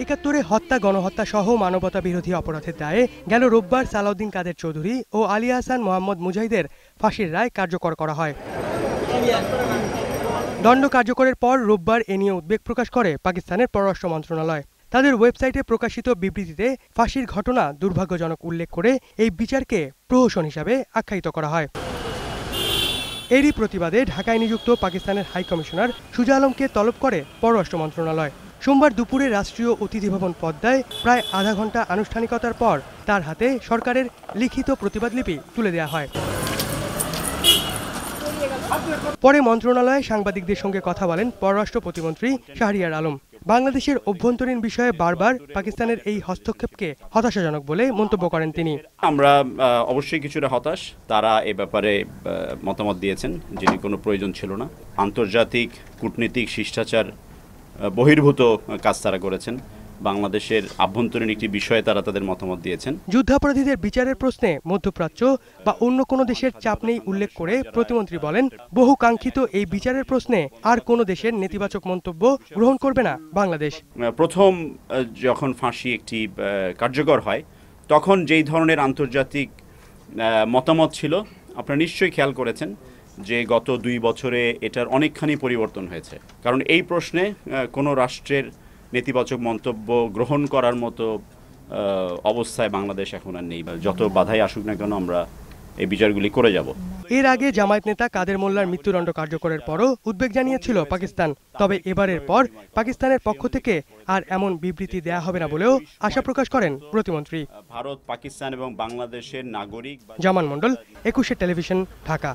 ৭১-এ হত্যা, গণহত্যা সহ মানবতা বিরোধী অপরাধের দায়ে গেল রোববার সালাউদ্দিন কাদের চৌধুরী ও আলী আহসান মোহাম্মদ মুজাহিদের ফাঁসির রায় কার্যকর করা হয়। দণ্ড কার্যকরের পর রোববার এ নিয়ে উদ্বেগ প্রকাশ করে পাকিস্তানের পররাষ্ট্র মন্ত্রণালয়। তাদের ওয়েবসাইটে প্রকাশিত বিবৃতিতে ফাঁসির ঘটনা দুর্ভাগ্যজনক উল্লেখ করে এই বিচারকে প্রহসন হিসাবে আখ্যায়িত করা হয়। এরই প্রতিবাদে ঢাকায় নিযুক্ত পাকিস্তানের হাই কমিশনার সুজা আলমকে তলব করে পররাষ্ট্র মন্ত্রণালয়। সোমবার দুপুরে রাষ্ট্রীয় অতিথি ভবন পদ্মায় প্রায় আধা ঘন্টা আনুষ্ঠানিকতার পর তার হাতে সরকারের লিখিত প্রতিবাদলিপি তুলে দেওয়া হয়। পরে মন্ত্রণালয়ে সাংবাদিকদের সঙ্গে কথা বলেন পররাষ্ট্র প্রতিমন্ত্রী শাহরিয়ার আলম। বাংলাদেশের অভ্যন্তরীণ বিষয়ে বারবার পাকিস্তানের এই হস্তক্ষেপকে হতাশাজনক বলে মন্তব্য করেন তিনি। আমরা অবশ্যই কিছুটা হতাশ। তারা এ ব্যাপারে মতামত দিয়েছেন যেটি কোনো প্রয়োজন ছিল না। আন্তর্জাতিক কূটনীতিক শিষ্টাচার বহির্ভূত কাজ তারা করেছেন। বাংলাদেশের আভ্যন্তরীণ একটি বিষয়ে তারা তাদের মতামত দিয়েছেন। যুদ্ধাপরাধীদের বিচারের প্রশ্নে মধ্যপ্রাচ্য বা অন্য কোনো দেশের চাপ নেই উল্লেখ করে প্রতিমন্ত্রী বলেন, বহু কাঙ্ক্ষিত এই বিচারের প্রশ্নে আর কোনো দেশের নেতিবাচক মন্তব্য গ্রহণ করবে না বাংলাদেশ। প্রথম যখন ফাঁসি একটি কার্যকর হয় তখন যেই ধরনের আন্তর্জাতিক মতামত ছিল আপনারা নিশ্চয়ই খেয়াল করেছেন যে গত 2 বছরে এটার অনেকখানি পরিবর্তন হয়েছে। কারণ এই প্রশ্নে কোনো রাষ্ট্রের নেতিবাচক মন্তব্য গ্রহণ করার মতো অবস্থায় বাংলাদেশ এখন আর নেই। যত বাধাই আসুক না কেন আমরা এই বিচারগুলি করে যাব। এর আগে জামায়াত নেতা কাদের মোল্লার মৃত্যুদণ্ড কার্যকরের পরও উদ্বেগ জানিয়েছিল পাকিস্তান। তবে এবারের পর পাকিস্তানের পক্ষ থেকে আর এমন বিবৃতি দেয়া হবে না বলেও আশা প্রকাশ করেন প্রতিমন্ত্রী। ভারত, পাকিস্তান এবং বাংলাদেশের নাগরিক। জামান মণ্ডল, 21 টেলিভিশন, ঢাকা।